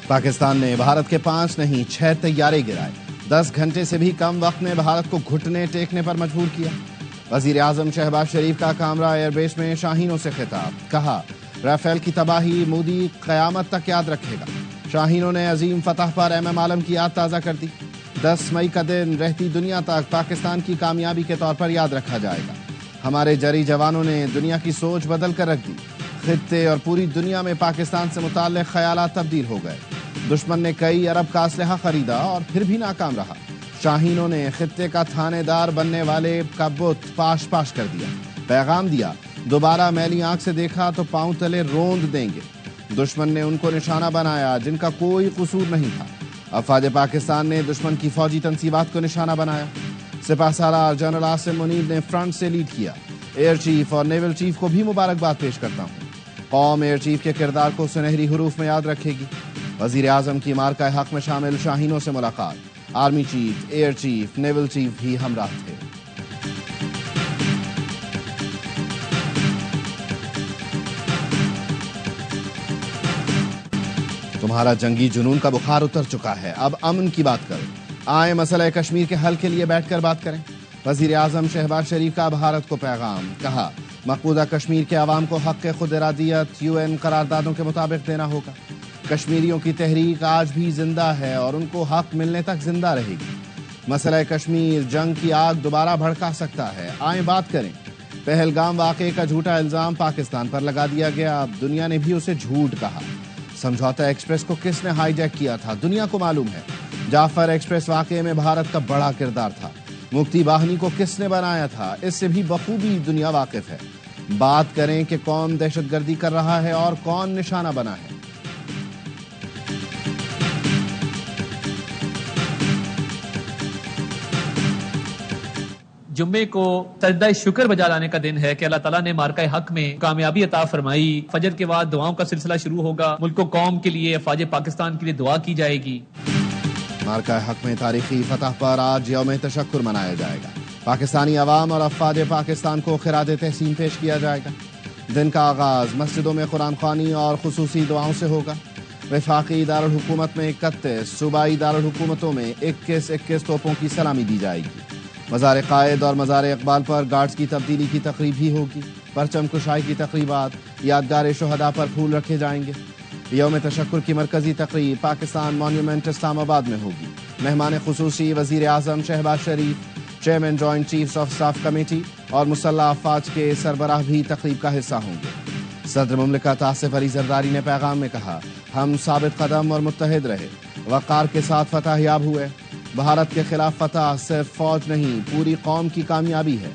پاکستان نے بھارت کے 5 نہیں 6 طیارے گرائے، 10 گھنٹے سے بھی کم وقت میں بھارت کو گھٹنے ٹیکنے پر مجبور کیا۔ وزیر اعظم شہباز شریف کا کامرا ایئر بیس میں شاہینوں سے خطاب، کہا رافیل کی تباہی مودی قیامت تک یاد رکھے گا۔ شاہینوں نے عظیم فتح پر ایم عالم کی یاد تازہ کر دی۔ 10 مئی کا دن رہتی دنیا تک پاکستان کی کامیابی کے طور پر یاد رکھا جائے گا۔ ہمارے جری جوانوں نے دنیا کی سوچ بدل کر رکھ دی۔ خطے اور پوری دنیا میں پاکستان سے متعلق خیالات تبدیل ہو گئے۔ دشمن نے کئی ارب کا اسلحہ خریدا اور پھر بھی ناکام رہا۔ شاہینوں نے خطے کا تھانے دار بننے والے کا بت پاش پاش کر دیا۔ پیغام دیا، دوبارہ میلی آنکھ سے دیکھا تو پاؤں تلے روند دیں گے۔ دشمن نے ان کو نشانہ بنایا جن کا کوئی قصور نہیں تھا۔ افواج پاکستان نے دشمن کی فوجی تنصیبات کو نشانہ بنایا۔ سپہ سالار جنرل عاصم منیر نے فرنٹ سے لیڈ کیا۔ ایئر چیف اور نیول چیف کو بھی مبارکباد پیش کرتا ہوں۔ قوم ایئر چیف کے کردار کو سنہری حروف میں یاد رکھے گی۔ وزیر اعظم کی مارکہ حق میں شامل شاہینوں سے ملاقات، army chief, air chief, naval chief بھی ہمراہ تھے۔ تمہارا جنگی جنون کا بخار اتر چکا ہے، اب امن کی بات کرو۔ آئیں مسئلہ کشمیر کے حل کے لیے بیٹھ کر بات کریں۔ وزیر اعظم شہباز شریف کا بھارت کو پیغام، کہا مقبوضہ کشمیر کے عوام کو حق خود ارادیت UN قراردادوں کے مطابق دینا ہوگا۔ کشمیریوں کی تحریک آج بھی زندہ ہے اور ان کو حق ملنے تک زندہ رہے گی۔ مسئلہ کشمیر جنگ کی آگ دوبارہ بھڑکا سکتا ہے، آئیں بات کریں۔ پہلگام واقعے کا جھوٹا الزام پاکستان پر لگا دیا گیا، اب دنیا نے بھی اسے جھوٹ کہا۔ سمجھوتا ایکسپریس کو کس نے ہائی جیک کیا تھا، دنیا کو معلوم ہے۔ جعفر ایکسپریس واقعے میں بھارت کا بڑا کردار تھا۔ مفتی باہنی کو کس نے بنایا تھا، اس سے بھی بخوبی دنیا واقف ہے۔ بات کریں کہ کون دہشت گردی کر رہا ہے اور کون نشانہ بنا ہے۔ جمعے کو سجدہ شکر بجا لانے کا دن ہے کہ اللہ تعالیٰ نے مارکہ حق میں کامیابی عطا فرمائی۔ فجر کے بعد دعاؤں کا سلسلہ شروع ہوگا، ملک و قوم کے لیے، افواج پاکستان کے لیے دعا کی جائے گی۔ مارکہ حق میں تاریخی فتح پر آج یوم تشکر منایا جائے گا۔ پاکستانی عوام اور افواج پاکستان کو خراج تحسین پیش کیا جائے گا۔ دن کا آغاز مسجدوں میں قرآن خوانی اور خصوصی دعاؤں سے ہوگا۔ وفاقی دارالحکومت میں 31، صوبائی دارالحکومتوں میں 21 توپوں کی سلامی دی جائے گی۔ مزار قائد اور مزار اقبال پر گارڈز کی تبدیلی کی تقریب بھی ہوگی۔ پرچم کشائی کی تقریبات، یادگار شہداء پر پھول رکھے جائیں گے۔ یوم تشکر کی مرکزی تقریب پاکستان مانیومنٹ اسلام آباد میں ہوگی۔ مہمان خصوصی وزیر اعظم Shehbaz Sharif, chairman joint chiefs of staff committee اور مسلح افواج کے سربراہ بھی تقریب کا حصہ ہوں گے۔ صدر مملکت آصف علی زرداری نے پیغام میں کہا، ہم ثابت قدم اور متحد رہے، وقار کے ساتھ فتح یاب ہوئے۔ بھارت کے خلاف فتح صرف فوج نہیں، پوری قوم کی کامیابی ہے۔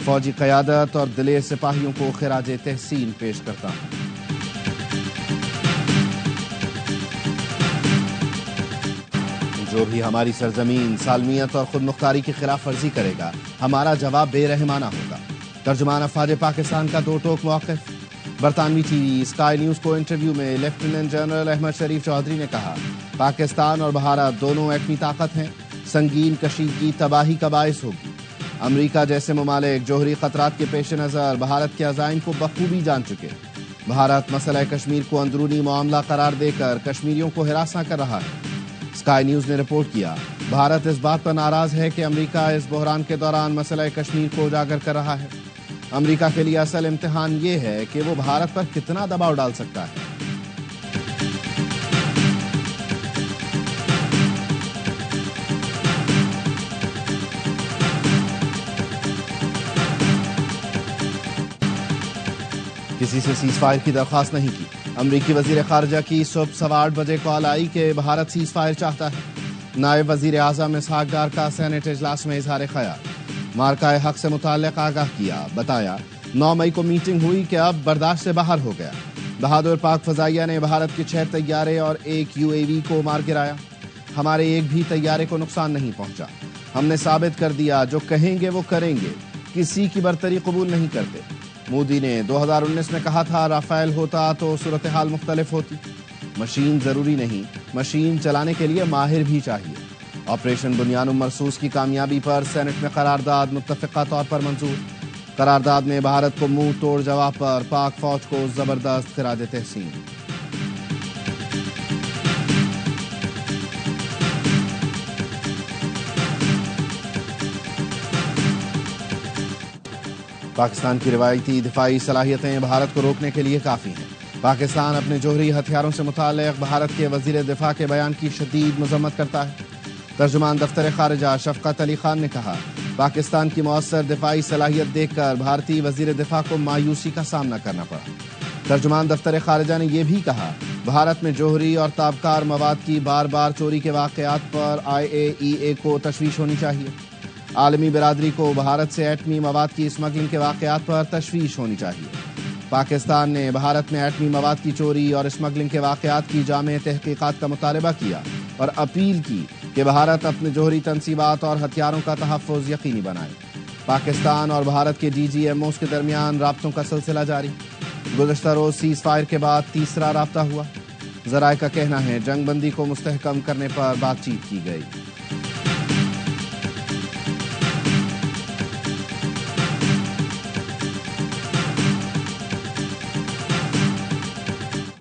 فوجی قیادت اور دلیر سپاہیوں کو خراج تحسین پیش کرتا ہوں۔ جو بھی ہماری سرزمین، سالمیت اور خود مختاری کی خلاف ورزی کرے گا، ہمارا جواب بے رحمانہ ہوگا۔ ترجمان افواج پاکستان کا دو ٹوک موقف۔ برطانوی ٹی وی اسکائی نیوز کو انٹرویو میں لیفٹیننٹ جنرل احمد شریف چودھری نے کہا، پاکستان اور بھارت دونوں ایٹمی طاقت ہیں، سنگین کشیدگی تباہی کا باعث ہوگی۔ امریکہ جیسے ممالک جوہری خطرات کے پیش نظر بھارت کے عزائم کو بخوبی جان چکے۔ بھارت مسئلہ کشمیر کو اندرونی معاملہ قرار دے کر کشمیریوں کو ہراساں کر رہا ہے۔ اسکائی نیوز نے رپورٹ کیا، بھارت اس بات پر ناراض ہے کہ امریکہ اس بحران کے دوران مسئلہ کشمیر کو اجاگر کر رہا ہے۔ امریکہ کے لیے اصل امتحان یہ ہے کہ وہ بھارت پر کتنا دباؤ ڈال سکتا ہے۔ کسی سے سیز فائر کی درخواست نہیں کی۔ امریکی وزیر خارجہ کی صبح 8:15 بجے کال آئی کہ بھارت سیز فائر چاہتا ہے۔ نائب وزیر اعظم اسحاق ڈار کا سینیٹ اجلاس میں اظہار خیال، مارکہ حق سے متعلق آگاہ کیا، بتایا 9 مئی کو میٹنگ ہوئی کہ اب برداشت سے باہر ہو گیا۔ بہادر پاک فضائیہ نے بھارت کے 6 طیارے اور 1 UAV کو مار گرایا۔ ہمارے ایک بھی طیارے کو نقصان نہیں پہنچا۔ ہم نے ثابت کر دیا جو کہیں گے وہ کریں گے، کسی کی برتری قبول نہیں کرتے۔ مودی نے 2019 میں کہا تھا رافیل ہوتا تو صورتحال مختلف ہوتی۔ مشین ضروری نہیں، مشین چلانے کے لیے ماہر بھی چاہیے۔ آپریشن بنیان مرصوص کی کامیابی پر سینٹ میں قرارداد متفقہ طور پر منظور۔ قرارداد میں بھارت کو منہ توڑ جواب پر پاک فوج کو زبردست خراج تحسین۔ پاکستان کی روایتی دفاعی صلاحیتیں بھارت کو روکنے کے لیے کافی ہیں۔ پاکستان اپنے جوہری ہتھیاروں سے متعلق بھارت کے وزیر دفاع کے بیان کی شدید مذمت کرتا ہے۔ ترجمان دفتر خارجہ شفقت علی خان نے کہا، پاکستان کی مؤثر دفاعی صلاحیت دیکھ کر بھارتی وزیر دفاع کو مایوسی کا سامنا کرنا پڑا۔ ترجمان دفتر خارجہ نے یہ بھی کہا، بھارت میں جوہری اور تابکار مواد کی بار بار چوری کے واقعات پر IAEA کو تشویش ہونی چاہیے۔ عالمی برادری کو بھارت سے ایٹمی مواد کی اسمگلنگ کے واقعات پر تشویش ہونی چاہیے۔ پاکستان نے بھارت میں ایٹمی مواد کی چوری اور اسمگلنگ کے واقعات کی جامع تحقیقات کا مطالبہ کیا اور اپیل کی کہ بھارت اپنے جوہری تنصیبات اور ہتھیاروں کا تحفظ یقینی بنائے۔ پاکستان اور بھارت کے DGMOs کے درمیان رابطوں کا سلسلہ جاری۔ گزشتہ روز سیز فائر کے بعد تیسرا رابطہ ہوا۔ ذرائع کا کہنا ہے جنگ بندی کو مستحکم کرنے پر بات چیت کی گئی۔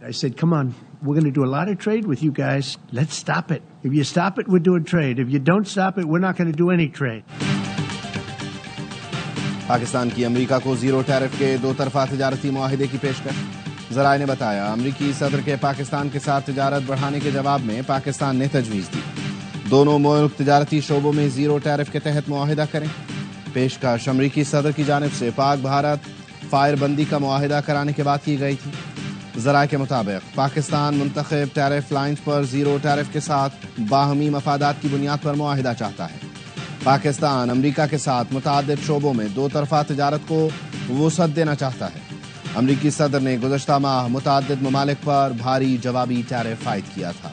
I said, come on, we're going to do a lot of trade with you guys. Let's stop it. If you stop it, we're doing trade. If you don't stop it, we're not going to do any trade. Pakistan کی امریکہ کو zero tariff کے دو طرفہ تجارتی معاہدے کی پیشکش۔ ذرائع نے بتایا، امریکی صدر کے پاکستان کے ساتھ تجارت بڑھانے کے جواب میں پاکستان نے تجویز دی، دونوں ملک تجارتی شعبوں میں زیرو ٹیرف کے تحت معاہدہ کریں۔ پیشکش امریکی صدر کی جانب سے پاک بھارت فائر بندی کا معاہدہ کرانے کے بعد کی گئی تھی۔ ذرائع کے مطابق پاکستان منتخب ٹیرف لائنز پر زیرو ٹیرف کے ساتھ باہمی مفادات کی بنیاد پر معاہدہ چاہتا ہے۔ پاکستان امریکہ کے ساتھ متعدد شعبوں میں دو طرفہ تجارت کو وسعت دینا چاہتا ہے۔ امریکی صدر نے گزشتہ ماہ متعدد ممالک پر بھاری جوابی ٹیرف عائد کیا تھا۔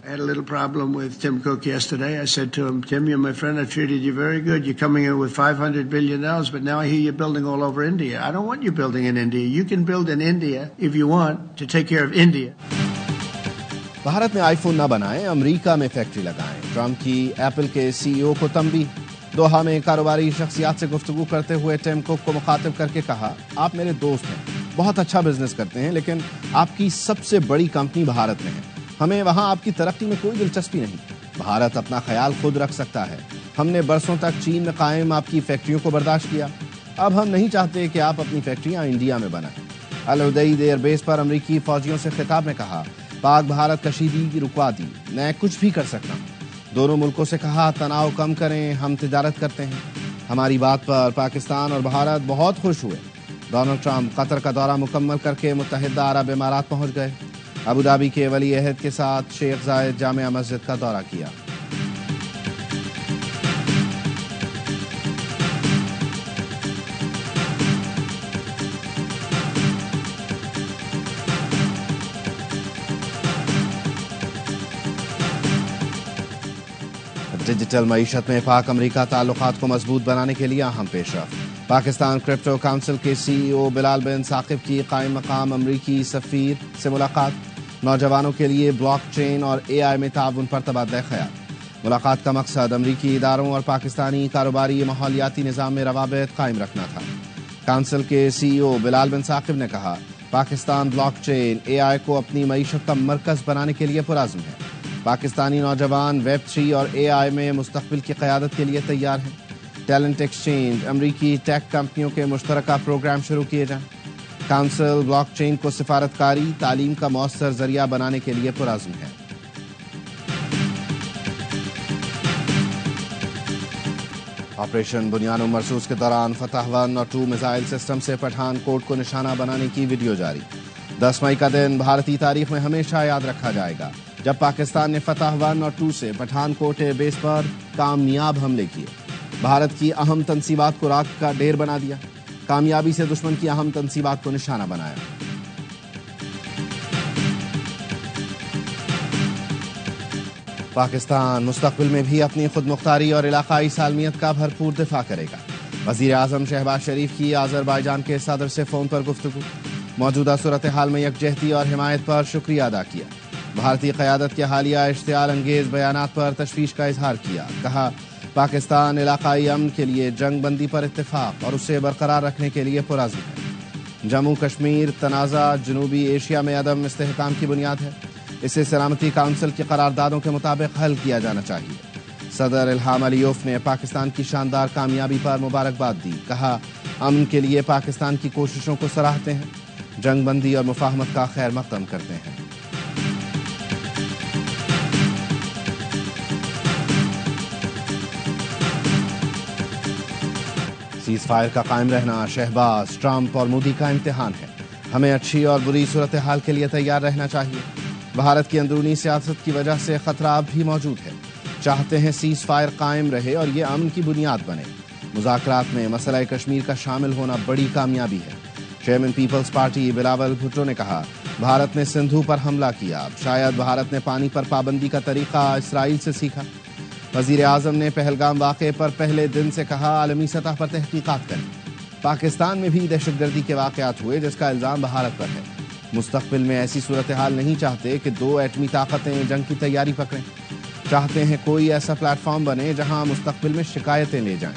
I had a little problem with Tim Cook yesterday. I said to him, Tim, you're my friend. I treated you very good. You're coming in with $500 billion, but now I hear you're building all over India. I don't want you building in India. You can build in India if you want to take care of India. Bharat میں آئی phone نہ بنائیں، امریکہ میں factory لگائیں۔ Trump کی apple کے CEO کو تنبیہ۔ Doha میں کاروباری شخصیات سے گفتگو کرتے ہوئے ٹم کوک کو مخاطب کر کے کہا، آپ میرے دوست ہیں، بہت اچھا بزنس کرتے ہیں، لیکن آپ کی سب سے بڑی کمپنی بھارت میں ہے، ہمیں وہاں آپ کی ترقی میں کوئی دلچسپی نہیں۔ بھارت اپنا خیال خود رکھ سکتا ہے، ہم نے برسوں تک چین میں قائم آپ کی فیکٹریوں کو برداشت کیا، اب ہم نہیں چاہتے کہ آپ اپنی فیکٹریاں انڈیا میں بنائیں۔ العدید ایئر بیس پر امریکی فوجیوں سے خطاب میں کہا، پاک بھارت کشیدگی رکوا دی، میں کچھ بھی کر سکتا ہوں۔ دونوں ملکوں سے کہا، تناؤ کم کریں، ہم تجارت کرتے ہیں۔ ہماری بات پر پاکستان اور بھارت بہت خوش ہوئے۔ ڈونلڈ ٹرمپ قطر کا دورہ مکمل کر کے متحدہ عرب امارات پہنچ گئے۔ ابوظہبی کے ولی عہد کے ساتھ شیخ زاید جامع مسجد کا دورہ کیا۔ ڈیجیٹل معیشت میں پاک امریکہ تعلقات کو مضبوط بنانے کے لیے اہم پیش رفت۔ پاکستان کرپٹو کونسل کے CEO بلال بن ثاقب کی قائم مقام امریکی سفیر سے ملاقات۔ نوجوانوں کے لیے بلاک چین اور AI میں تعاون پر تبادلہ خیال۔ ملاقات کا مقصد امریکی اداروں اور پاکستانی کاروباری ماحولیاتی نظام میں روابط قائم رکھنا تھا۔ کونسل کے CEO بلال بن ثاقب نے کہا، پاکستان بلاک چین AI کو اپنی معیشت کا مرکز بنانے کے لیے پرعزم ہے۔ پاکستانی نوجوان ویب 3 اور AI میں مستقبل کی قیادت کے لیے تیار ہیں۔ ٹیلنٹ ایکسچینج، امریکی ٹیک کمپنیوں کے مشترکہ پروگرام شروع کیے جائیں۔ کونسل بلاک چین کو سفارتکاری، تعلیم کا مؤثر ذریعہ بنانے کے لیے پرعزم ہے۔ آپریشن بنیان مرصوص کے دوران فتح 1 اور 2 میزائل سسٹم سے پٹھان کوٹ کو نشانہ بنانے کی ویڈیو جاری۔ 10 مئی کا دن بھارتی تاریخ میں ہمیشہ یاد رکھا جائے گا جب پاکستان نے فتح 1 اور 2 سے پٹھان کوٹ ایئر بیس پر کامیاب حملے کیے، بھارت کی اہم تنصیبات کو راکھ کا ڈھیر بنا دیا، کامیابی سے دشمن کی اہم تنصیبات کو نشانہ بنایا۔ پاکستان مستقبل میں بھی اپنی خود مختاری اور علاقائی سالمیت کا بھرپور دفاع کرے گا۔ وزیر اعظم شہباز شریف کی آذربائیجان کے صدر سے فون پر گفتگو، موجودہ صورتحال میں یکجہتی اور حمایت پر شکریہ ادا کیا۔ بھارتی قیادت کے حالیہ اشتعال انگیز بیانات پر تشویش کا اظہار کیا، کہا پاکستان علاقائی امن کے لیے جنگ بندی پر اتفاق اور اسے برقرار رکھنے کے لیے پرعزم ہے۔ جموں کشمیر تنازع جنوبی ایشیا میں عدم استحکام کی بنیاد ہے، اسے سلامتی کونسل کی قراردادوں کے مطابق حل کیا جانا چاہیے۔ صدر الہام علیوف نے پاکستان کی شاندار کامیابی پر مبارکباد دی. کہا امن کے لیے پاکستان کی کوششوں کو سراہتے ہیں, جنگ بندی اور مفاہمت کا خیر مقدم کرتے ہیں. سیز فائر کا قائم رہنا شہباز, ٹرمپ اور مودی کا امتحان ہے. ہمیں اچھی اور بری صورتحال کے لیے تیار رہنا چاہیے. بھارت کی اندرونی سیاست کی وجہ سے خطرہ اب بھی موجود ہے. چاہتے ہیں سیز فائر قائم رہے اور یہ امن کی بنیاد بنے. مذاکرات میں مسئلہ کشمیر کا شامل ہونا بڑی کامیابی ہے. Chairman Peoples Party Bilawal Bhutto نے کہا بھارت نے سندھو پر حملہ کیا, شاید بھارت نے پانی پر پابندی کا طریقہ اسرائیل سے سیکھا. وزیر اعظم نے پہلگام واقعے پر پہلے دن سے کہا عالمی سطح پر تحقیقات کریں. پاکستان میں بھی دہشت گردی کے واقعات ہوئے جس کا الزام بھارت پر ہے. مستقبل میں ایسی صورتحال نہیں چاہتے کہ دو ایٹمی طاقتیں جنگ کی تیاری پکڑیں. چاہتے ہیں کوئی ایسا پلیٹ فارم بنے جہاں مستقبل میں شکایتیں لے جائیں.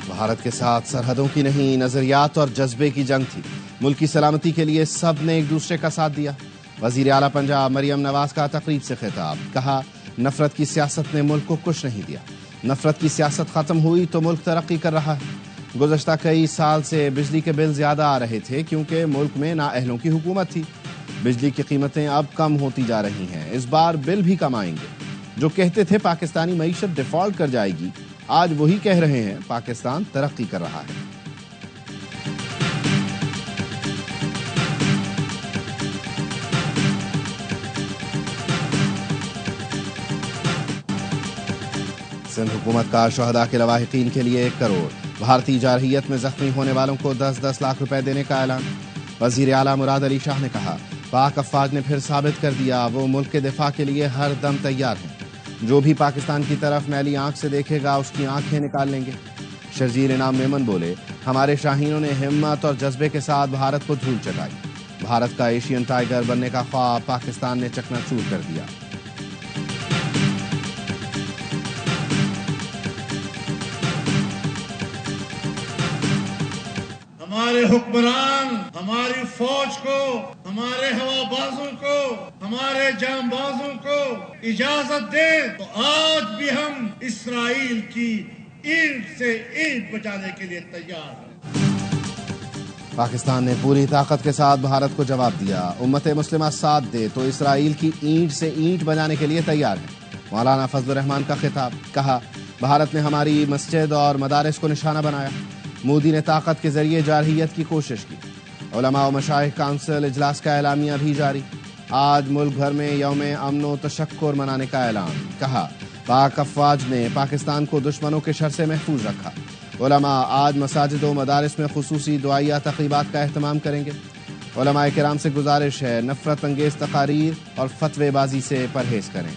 بھارت کے ساتھ سرحدوں کی نہیں, نظریات اور جذبے کی جنگ تھی. ملک کی سلامتی کے لیے سب نے ایک دوسرے کا ساتھ دیا. وزیر اعلیٰ پنجاب مریم نواز کا تقریب سے خطاب. کہا نفرت کی سیاست نے ملک کو کچھ نہیں دیا. نفرت کی سیاست ختم ہوئی تو ملک ترقی کر رہا ہے. گزشتہ کئی سال سے بجلی کے بل زیادہ آ رہے تھے کیونکہ ملک میں نااہلوں کی حکومت تھی. بجلی کی قیمتیں اب کم ہوتی جا رہی ہیں. اس بار بل بھی کم آئیں گے. جو کہتے تھے پاکستانی معیشت ڈیفالٹ کر جائے گی, آج وہی کہہ رہے ہیں پاکستان ترقی کر رہا ہے. سندھ حکومت کا شہداء کے لواحقین کے لیے 1 کروڑ. بھارتی جارحیت میں زخمی ہونے والوں کو 10-10 لاکھ روپے دینے کا اعلان. وزیر اعلیٰ مراد علی شاہ نے کہا پاک افواج نے پھر ثابت کر دیا وہ ملک کے دفاع کے لیے ہر دم تیار ہیں. جو بھی پاکستان کی طرف میلی آنکھ سے دیکھے گا اس کی آنکھیں نکال لیں گے. شرجیل انعام میمن بولے ہمارے شاہینوں نے ہمت اور جذبے کے ساتھ بھارت کو دھول چٹائی. بھارت کا ایشین ٹائیگر بننے کا خواب پاکستان نے چکنا چور کر دیا. ہمارے حکمران ہماری فوج کو, ہمارے ہوا بازوں کو, ہمارے جام بازوں کو اجازت دے تو آج بھی ہم اسرائیل کی اینٹ سے اینٹ بچانے کے لیے تیار ہیں. پاکستان نے پوری طاقت کے ساتھ بھارت کو جواب دیا. امت مسلمہ ساتھ دے تو اسرائیل کی اینٹ سے اینٹ بجانے کے لیے تیار ہے. مولانا فضل الرحمان کا خطاب. کہا بھارت نے ہماری مسجد اور مدارس کو نشانہ بنایا. مودی نے طاقت کے ذریعے جارحیت کی کوشش کی. علماء و مشائخ کونسل اجلاس کا اعلامیہ بھی جاری. آج ملک بھر میں یوم امن و تشکر منانے کا اعلان. کہا پاک افواج نے پاکستان کو دشمنوں کے شر سے محفوظ رکھا. علماء آج مساجد و مدارس میں خصوصی دعائیہ تقریبات کا اہتمام کریں گے. علماء کرام سے گزارش ہے نفرت انگیز تقاریر اور فتوے بازی سے پرہیز کریں.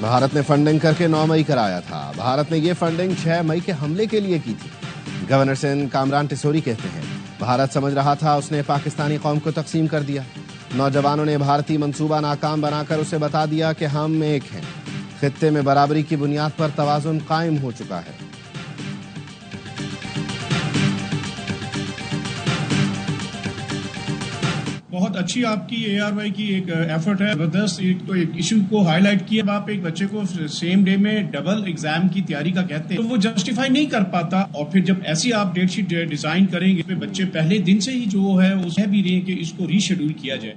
بھارت نے فنڈنگ کر کے 9 مئی کرایا تھا. بھارت نے یہ فنڈنگ 6 مئی کے حملے کے لیے کی تھی. گورنر سندھ کامران ٹیسوری کہتے ہیں بھارت سمجھ رہا تھا اس نے پاکستانی قوم کو تقسیم کر دیا. نوجوانوں نے بھارتی منصوبہ ناکام بنا کر اسے بتا دیا کہ ہم ایک ہیں. خطے میں برابری کی بنیاد پر توازن قائم ہو چکا ہے. بہت اچھی آپ کی ARY کی ایک ایفرٹ ہے. زبردست ایک ایشو کو ہائی لائٹ کیا. آپ ایک بچے کو سیم ڈے میں ڈبل ایگزام کی تیاری کا کہتے ہیں تو وہ جسٹیفائی نہیں کر پاتا, اور پھر جب ایسی آپ ڈیٹ شیٹ ڈیزائن کریں گے اس میں بچے پہلے دن سے ہی جو ہے وہ کہہ بھی رہے ہیں کہ اس کو ری شیڈول کیا جائے.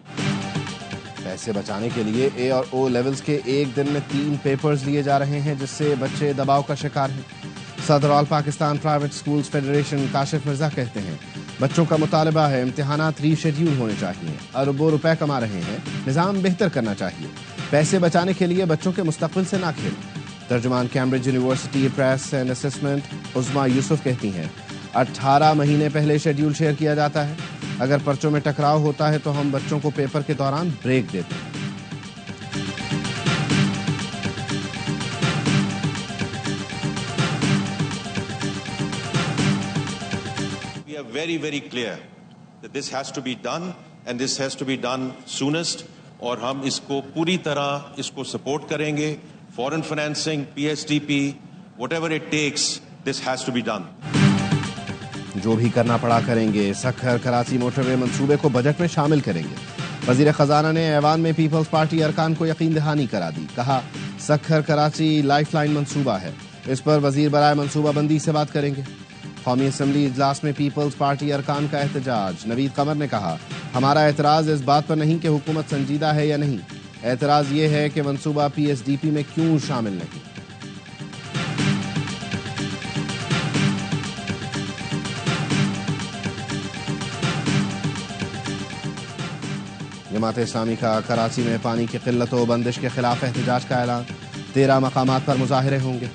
پیسے بچانے کے لیے A اور O لیولز کے ایک دن میں 3 پیپرز لیے جا رہے ہیں جس سے بچے دباؤ کا شکار ہیں. صدر all Pakistan private schools federation Kashif Mirza کہتے ہیں بچوں کا مطالبہ ہے امتحانات ری شیڈیول ہونے چاہیے. اربوں روپے کما رہے ہیں, نظام بہتر کرنا چاہیے. پیسے بچانے کے لیے بچوں کے مستقبل سے نہ کھیلیں. ترجمان Cambridge university press and assessment Uzma Yousuf کہتی ہیں 18 مہینے پہلے شیڈیول شیئر کیا جاتا ہے. اگر پرچوں میں ٹکراؤ ہوتا ہے تو ہم بچوں کو پیپر کے دوران بریک دیتے ہیں. We are very, very clear that this has to be done and this has to be done soonest. اور ہم اس کو پوری طرح اس کو سپورٹ کریں گے. فورن financing, PSDP, whatever it takes, this has to be done. جو بھی کرنا پڑا کریں گے. سکھر کراچی موٹر وے منصوبے کو بجٹ میں شامل کریں گے. وزیر خزانہ نے ایوان میں پیپلز پارٹی ارکان کو یقین دہانی کرا دی. کہا سکھر کراچی لائف لائن منصوبہ ہے, اس پر وزیر برائے منصوبہ بندی سے بات کریں گے. قومی اسمبلی اجلاس میں پیپلز پارٹی ارکان کا احتجاج. نوید قمر نے کہا ہمارا اعتراض اس بات پر نہیں کہ حکومت سنجیدہ ہے یا نہیں, اعتراض یہ ہے کہ منصوبہ پی ایس ڈی پی میں کیوں شامل نہیں. جماعت اسلامی کا کراچی میں پانی کی قلت و بندش کے خلاف احتجاج کا اعلان. 13 مقامات پر مظاہرے ہوں گے.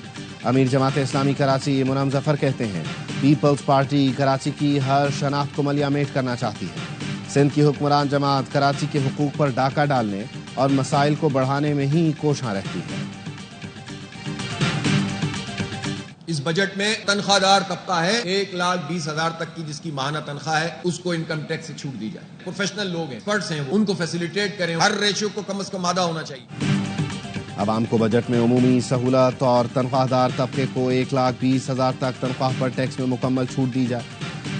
امیر جماعت اسلامی کراچی منعم ظفر کہتے ہیں پیپلز پارٹی کراچی کی ہر شناخت کو ملیا میٹ کرنا چاہتی ہے. سندھ کی حکمران جماعت کراچی کے حقوق پر ڈاکہ ڈالنے اور مسائل کو بڑھانے میں ہی کوشاں رہتی ہے. اس بجٹ میں تنخواہ دار طبقہ ہے 1,20,000 تک کی جس کی ماہانہ تنخواہ ہے اس کو انکم ٹیکس سے چھوٹ دی جائے. پروفیشنل لوگ ہیں, ایکسپرٹس ہیں, ان کو فیسیلیٹیٹ کریں. ہر ریشیو کو کم از کم آدھا ہونا چاہیے. عوام کو بجٹ میں عمومی سہولت اور تنخواہ دار طبقے کو 1,20,000 تک تنخواہ پر ٹیکس میں مکمل چھوٹ دی جائے.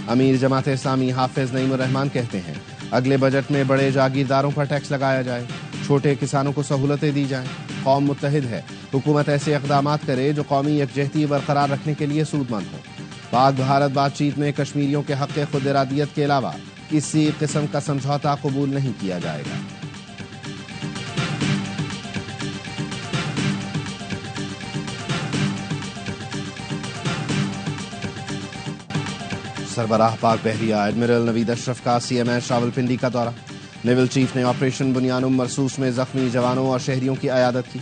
امیر جماعت اسلامی حافظ نعیم الرحمان کہتے ہیں اگلے بجٹ میں بڑے جاگیرداروں پر ٹیکس لگایا جائے, چھوٹے کسانوں کو سہولتیں دی جائیں. قوم متحد ہے, حکومت ایسے اقدامات کرے جو قومی یکجہتی برقرار رکھنے کے لیے سود مند ہوں. پاک بھارت بات چیت میں کشمیریوں کے حق خود ارادیت کے علاوہ کسی قسم کا سمجھوتا قبول نہیں کیا جائے گا. سربراہ پاک بحریہ ایڈمرل نوید اشرف کا سی ایم ایس راولپنڈی کا دورہ. نیول چیف نے آپریشن بنیانم مرسوس میں زخمی جوانوں اور شہریوں کی عیادت کی.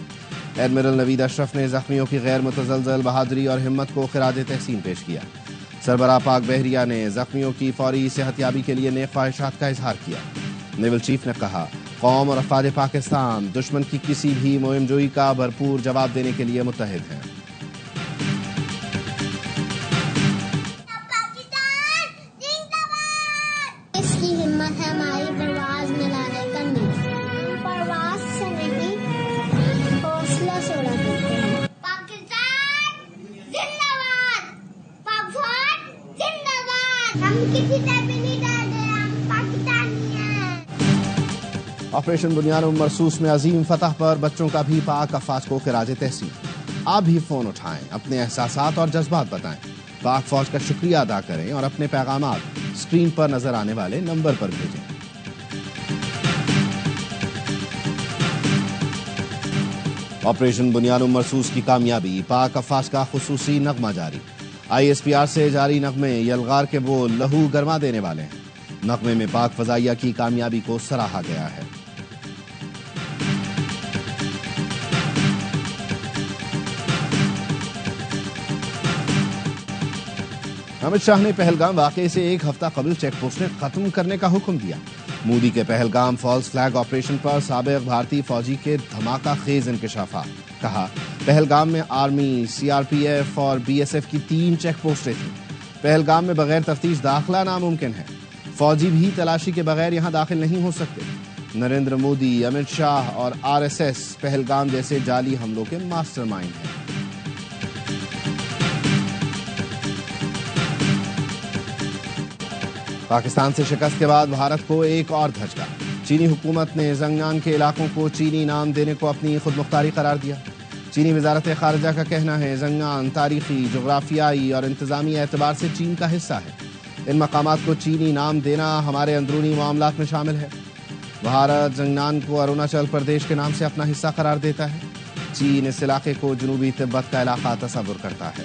ایڈمرل نوید اشرف نے زخمیوں کی غیر متزلزل بہادری اور ہمت کو خراج تحسین پیش کیا. سربراہ پاک بحریہ نے زخمیوں کی فوری صحتیابی کے لیے نیک خواہشات کا اظہار کیا. نیول چیف نے کہا قوم اور افواج پاکستان دشمن کی کسی بھی مہم جوئی کا بھرپور جواب دینے کے لیے متحد ہیں. آپریشن بنیانم مرسوس میں عظیم فتح پر بچوں کا بھی پاک افواج کو خراج تحسین. آپ بھی فون اٹھائیں, اپنے احساسات اور جذبات بتائیں, پاک فوج کا شکریہ ادا کریں اور اپنے پیغامات اسکرین پر نظر آنے والے نمبر پر بھیجیں. آپریشن بنیانم مرسوس کی کامیابی, پاک افواج کا خصوصی نغمہ جاری. آئی ایس پی آر سے جاری نغمے یلغار کے وہ لہو گرما دینے والے ہیں. نغمے میں پاک فضائیہ کی کامیابی کو سراہا گیا ہے. امت شاہ نے پہلگام واقعے سے ایک ہفتہ قبل چیک پوسٹیں ختم کرنے کا حکم دیا. مودی کے پہلگام فالس فلیگ آپریشن پر سابق بھارتی فوجی کے دھماکہ خیز انکشافات. کہا پہلگام میں army, C R P F اور بی ایس ایف کی 3 چیک پوسٹیں تھیں. پہلگام میں بغیر تفتیش داخلہ ناممکن ہے. فوجی بھی تلاشی کے بغیر یہاں داخل نہیں ہو سکتے. نریندر مودی, امت شاہ اور آر ایس ایس پہلگام جیسے جعلی حملوں کے ماسٹر مائنڈ ہیں. پاکستان سے شکست کے بعد بھارت کو ایک اور دھچکا. چینی حکومت نے زنگنان کے علاقوں کو چینی نام دینے کو اپنی خود مختاری قرار دیا. چینی وزارت خارجہ کا کہنا ہے زنگنان تاریخی, جغرافیائی اور انتظامی اعتبار سے چین کا حصہ ہے. ان مقامات کو چینی نام دینا ہمارے اندرونی معاملات میں شامل ہے. بھارت زنگنان کو اروناچل پردیش کے نام سے اپنا حصہ قرار دیتا ہے. چین اس علاقے کو جنوبی تبت کا علاقہ تصور کرتا ہے.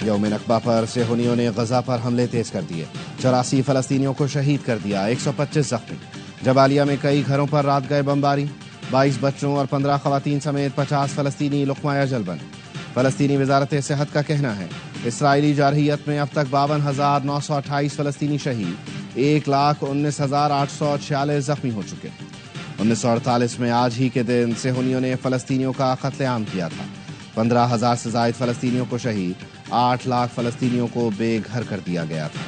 یوم نکبہ پر صہیونیوں نے غزہ پر حملے تیز کر دیے. 84 فلسطینیوں کو شہید کر دیا, 125 زخمی. جبالیہ میں کئی گھروں پر رات گئے بمباری. 22 بچوں اور 15 خواتین سمیت 50 فلسطینی لقمہ اجل بنے. فلسطینی وزارت صحت کا کہنا ہے اسرائیلی جارحیت میں اب تک 52,928 فلسطینی شہید, 1,19,846 زخمی ہو چکے. 1948 میں آج ہی کے دن صہیونیوں نے فلسطینیوں کا قتل عام کیا تھا. 15,000 سے زائد فلسطینیوں کو شہید, 8 لاکھ فلسطینیوں کو بے گھر کر دیا گیا تھا.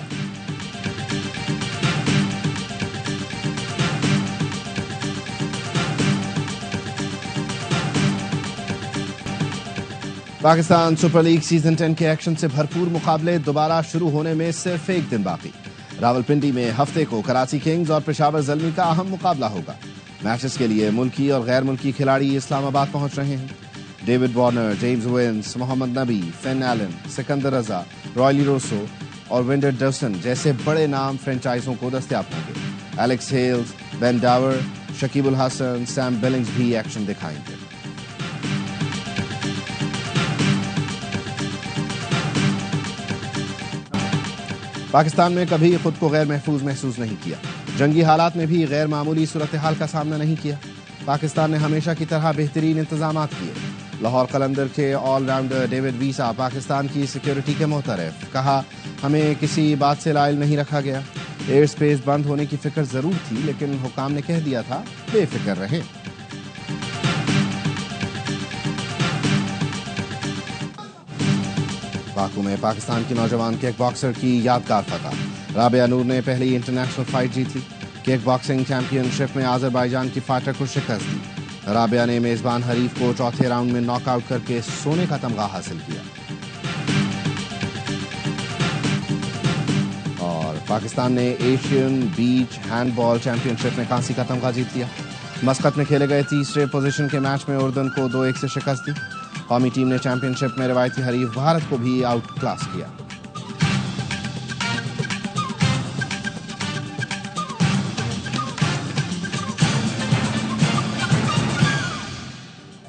پاکستان سپر لیگ سیزن 10 کے ایکشن سے بھرپور مقابلے دوبارہ شروع ہونے میں صرف ایک دن باقی. راولپنڈی میں ہفتے کو کراچی کنگز اور پشاور زلمی کا اہم مقابلہ ہوگا. میچز کے لیے ملکی اور غیر ملکی کھلاڑی اسلام آباد پہنچ رہے ہیں. ڈیوڈ وارنر، جیمز وینس، محمد نبی، فین ایلن، سکندر رضا، رائلی روسو اور ونڈر ڈوسن جیسے بڑے نام فرنچائزوں کو دستیاب ہوں گے. ایلیکس ہیلز، بین ڈاور، شکیب الحسن، سیم بلنگز بھی ایکشن دکھائیں گے. پاکستان میں کبھی خود کو غیر محفوظ محسوس نہیں کیا. جنگی حالات میں بھی غیر معمولی صورتحال کا سامنا نہیں کیا. پاکستان نے ہمیشہ کی طرح بہترین انتظامات کیے. لاہور قلندر کے آل راؤنڈر ڈیوڈ ویسا پاکستان کی سیکیورٹی کے محترف. کہا ہمیں کسی بات سے لائل نہیں رکھا گیا. ایئر سپیس بند ہونے کی فکر ضرور تھی لیکن حکام نے کہہ دیا تھا بے فکر رہیں. باکو میں پاکستان کی نوجوان کک باکسر کی یادگار فتح. رابعہ نور نے پہلی انٹرنیشنل فائٹ جیت لی. کک باکسنگ چیمپئن شپ میں آذربائیجان کی فائٹر کو شکست دی. رابعہ نے میزبان حریف کو چوتھے راؤنڈ میں ناک آؤٹ کر کے سونے کا تمغہ حاصل کیا. اور پاکستان نے ایشین بیچ ہینڈ بال چیمپئن شپ میں کانسی کا تمغہ جیت لیا. مسقط میں کھیلے گئے تیسرے پوزیشن کے میچ میں اردن کو 2-1 سے شکست دی. قومی ٹیم نے چیمپئن شپ میں روایتی حریف بھارت کو بھی آؤٹ کلاس کیا.